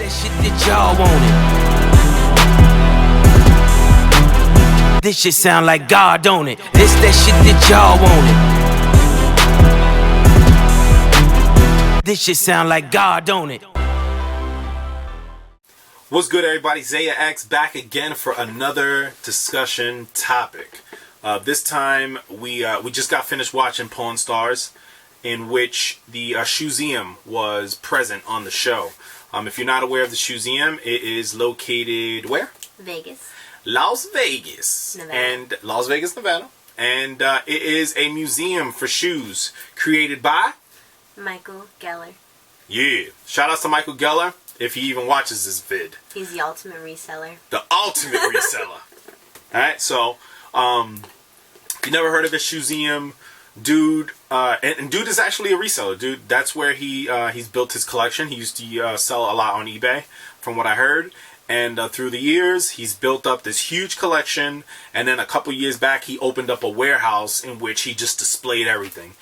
that shit that y'all wanted. This shit sound like God, don't it? This that shit that y'all wanted. This shit sound like God, don't it? What's good, everybody? Zaya X back again for another discussion topic. This time we just got finished watching Pawn Stars, in which the Shoezeum was present on the show. If you're not aware of the Shoezeum, it is located where? Vegas. Las Vegas, Nevada. And Las Vegas, Nevada, and it is a museum for shoes created by Michael Geller. Yeah, shout out to Michael Geller if he even watches this vid. He's the ultimate reseller. The ultimate reseller. Alright, so if you never heard of the Shoezeum, dude, and dude is actually a reseller. Dude, that's where he's built his collection. He used to sell a lot on eBay, from what I heard. And through the years, he's built up this huge collection. And then a couple years back, he opened up a warehouse in which he just displayed everything.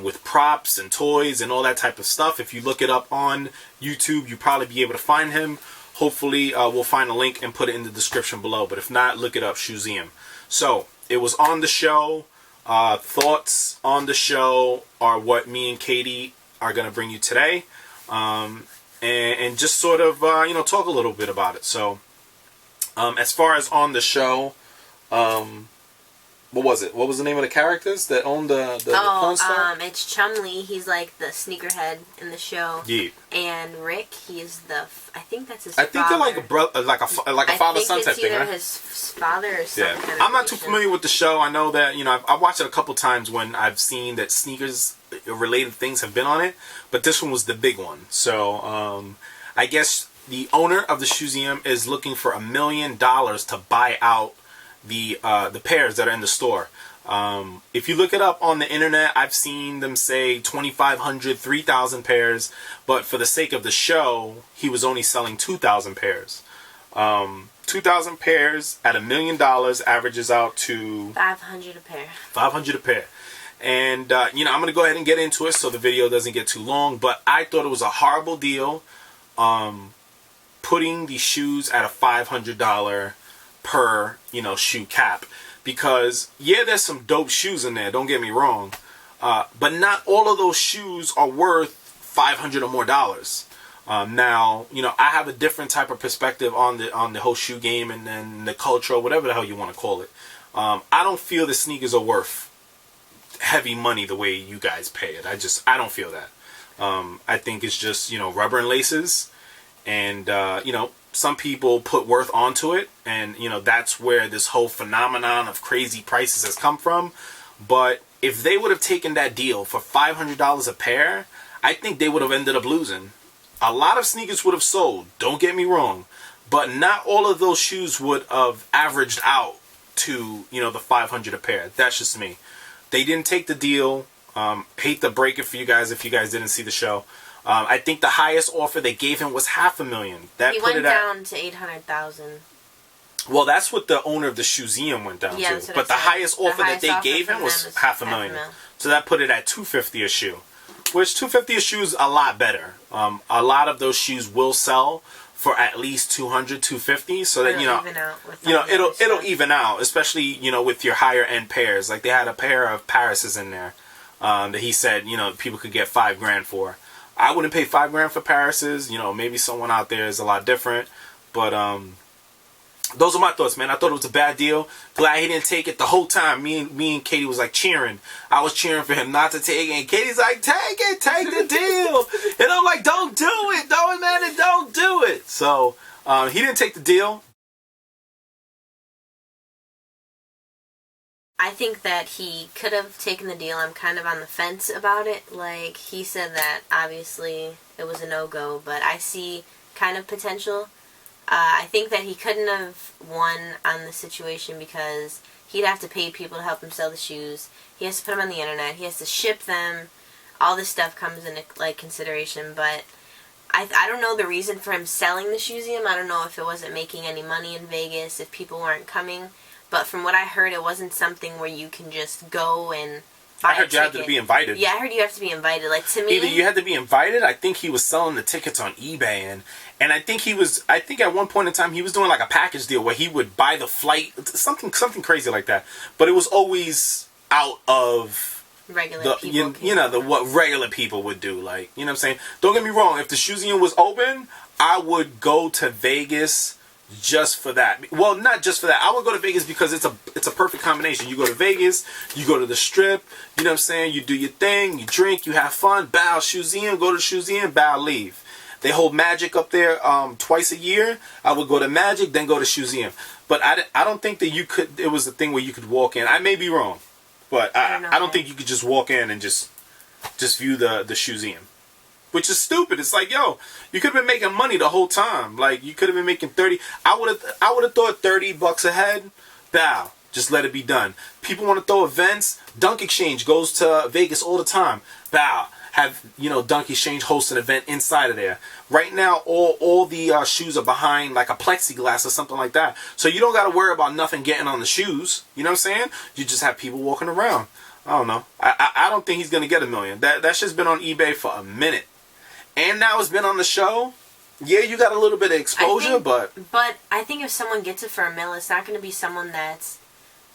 With props and toys and all that type of stuff. If you look it up on YouTube, you'll probably be able to find him. Hopefully, we'll find a link and put it in the description below. But if not, look it up, Shoezeum. So, it was on the show. Thoughts on the show are what me and Katie are going to bring you today. And just sort of, talk a little bit about it. So, as far as on the show, what was it? What was the name of the characters that owned the Pawn Star? It's Chumley. He's like the sneakerhead in the show. Yeah. And Rick, he's the, I think that's his I think father. they're like a brother, like a father-son type thing, I right? think it's either his father or something. Yeah. Kind of I'm not too relation. familiar with the show. I know that, I watched it a couple times when I've seen that sneakers-related things have been on it, but this one was the big one. So, I guess the owner of the Shoezeum is looking for $1 million to buy out the pairs that are in the store. If you look it up on the internet, I've seen them say 2,500, 3,000 pairs, but for the sake of the show, he was only selling 2,000 pairs. 2,000 pairs at $1 million averages out to 500 a pair. 500 a pair. And, I'm going to go ahead and get into it so the video doesn't get too long, but I thought it was a horrible deal putting the shoes at a $500 per, shoe cap. Because, yeah, there's some dope shoes in there, don't get me wrong. But not all of those shoes are worth $500 or more dollars. Now, I have a different type of perspective on the whole shoe game and then the culture, or whatever the hell you want to call it. I don't feel the sneakers are worth heavy money the way you guys pay it. I don't feel that. I think it's just, rubber and laces. And, some people put worth onto it, and that's where this whole phenomenon of crazy prices has come from. But if they would have taken that deal for $500 a pair, I think they would have ended up losing. A lot of sneakers would have sold, don't get me wrong, but not all of those shoes would have averaged out to the 500 a pair. That's just me. They didn't take the deal. Hate to break it for you guys if you guys didn't see the show. I think the highest offer they gave him was $500,000. That He put went it at, down to 800,000. well, that's what the owner of the Shoezeum went down Yeah, to. But the highest offer that they gave him was $500,000. So that put it at $250 a shoe, which $250 a shoe is a lot better. A lot of those shoes will sell for at least $200, $250. So that it'll even out, especially with your higher end pairs. Like they had a pair of Parises in there that he said people could get $5,000 for. I wouldn't pay $5,000 for Parises. Maybe someone out there is a lot different. But those are my thoughts, man. I thought it was a bad deal. Glad he didn't take it the whole time. Me and Katie was like cheering. I was cheering for him not to take it. And Katie's like, take it, take the deal. And I'm like, don't do it. Don't do it. So he didn't take the deal. I think that he could have taken the deal. I'm kind of on the fence about it. Like, he said that obviously it was a no-go, but I see kind of potential. I think that he couldn't have won on the situation because he'd have to pay people to help him sell the shoes. He has to put them on the internet. He has to ship them. All this stuff comes into consideration, but I don't know the reason for him selling the Shoezeum. I don't know if it wasn't making any money in Vegas, if people weren't coming. But from what I heard, it wasn't something where you can just go and I heard you had to be invited. Yeah, I heard you have to be invited. Like, to me, either you had to be invited. I think he was selling the tickets on eBay, and I think at one point in time he was doing like a package deal where he would buy the flight, something crazy like that. But it was always out of regular people. What regular people would do. Like, you know what I'm saying? Don't get me wrong. If the Shoezeum was open, I would go to Vegas just for that. Well, not just for that. I would go to Vegas because it's a perfect combination. You go to Vegas, you go to the Strip, you know what I'm saying? You do your thing, you drink, you have fun, bow, Shoezeum, go to Shoezeum, bow, leave. They hold Magic up there twice a year. I would go to Magic, then go to Shoezeum. But I don't think that you could, it was a thing where you could walk in. I may be wrong, but I don't think you could just walk in and just view the Shoezeum. Which is stupid. It's like, yo, you could have been making money the whole time. Like, you could have been making 30. I would have thought $30 a head. Bow. Just let it be done. People want to throw events. Dunk Exchange goes to Vegas all the time. Bow. Have, Dunk Exchange host an event inside of there. Right now, all the shoes are behind like a plexiglass or something like that. So you don't got to worry about nothing getting on the shoes. You know what I'm saying? You just have people walking around. I don't know. I don't think he's going to get $1 million. That shit's been on eBay for a minute. And now it's been on the show. Yeah, you got a little bit of exposure, but I think if someone gets it for $1 million, it's not going to be someone that's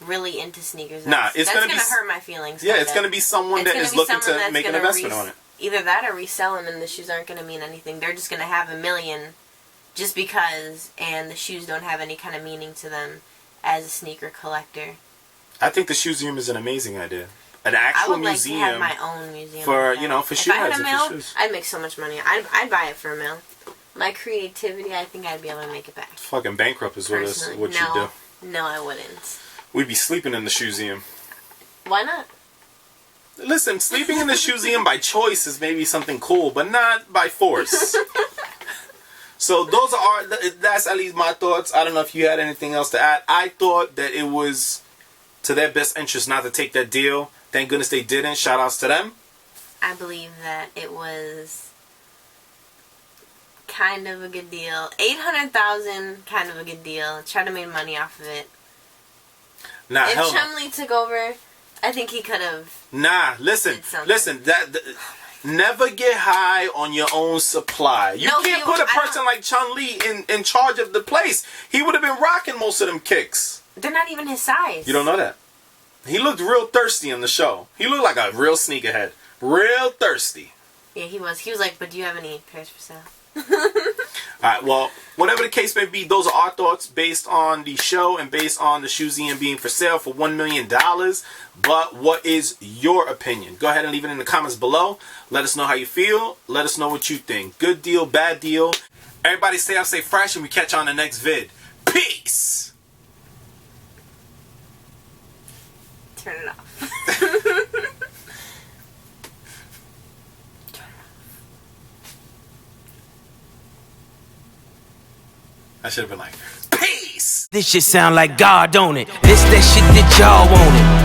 really into sneakers. Nah, it's going to hurt my feelings. Yeah, it's going to be someone that is looking to make an investment on it. Either that or resell them, and the shoes aren't going to mean anything. They're just going to have $1 million just because, and the shoes don't have any kind of meaning to them as a sneaker collector. I think the Shoezeum is an amazing idea. An actual museum. I would like to have my own museum for like for shoes. If I had $1 million, I'd make so much money. I'd buy it for $1 million. My creativity, I think I'd be able to make it back. Fucking bankrupt is what you do. No, I wouldn't. We'd be sleeping in the Shoezeum. Why not? Listen, sleeping in the Shoezeum by choice is maybe something cool, but not by force. So that's at least my thoughts. I don't know if you had anything else to add. I thought that it was to their best interest not to take that deal. Thank goodness they didn't. Shout outs to them. I believe that it was kind of a good deal. $800,000, kind of a good deal. Try to make money off of it. Nah, if Chumlee took over, I think he could have. Nah, listen. That never get high on your own supply. You can't put a person like Chumlee in charge of the place. He would have been rocking most of them kicks. They're not even his size. You don't know that. He looked real thirsty in the show. He looked like a real sneakerhead. Real thirsty. Yeah, he was. He was like, but do you have any pairs for sale? Alright, well, whatever the case may be, those are our thoughts based on the show and based on the Shoezeum being for sale for $1 million. But what is your opinion? Go ahead and leave it in the comments below. Let us know how you feel. Let us know what you think. Good deal, bad deal. Everybody stay out, stay fresh, and we catch you on the next vid. Peace! Turn it off. I should have been like, peace! This shit sound like God, don't it? This that shit that y'all wanted.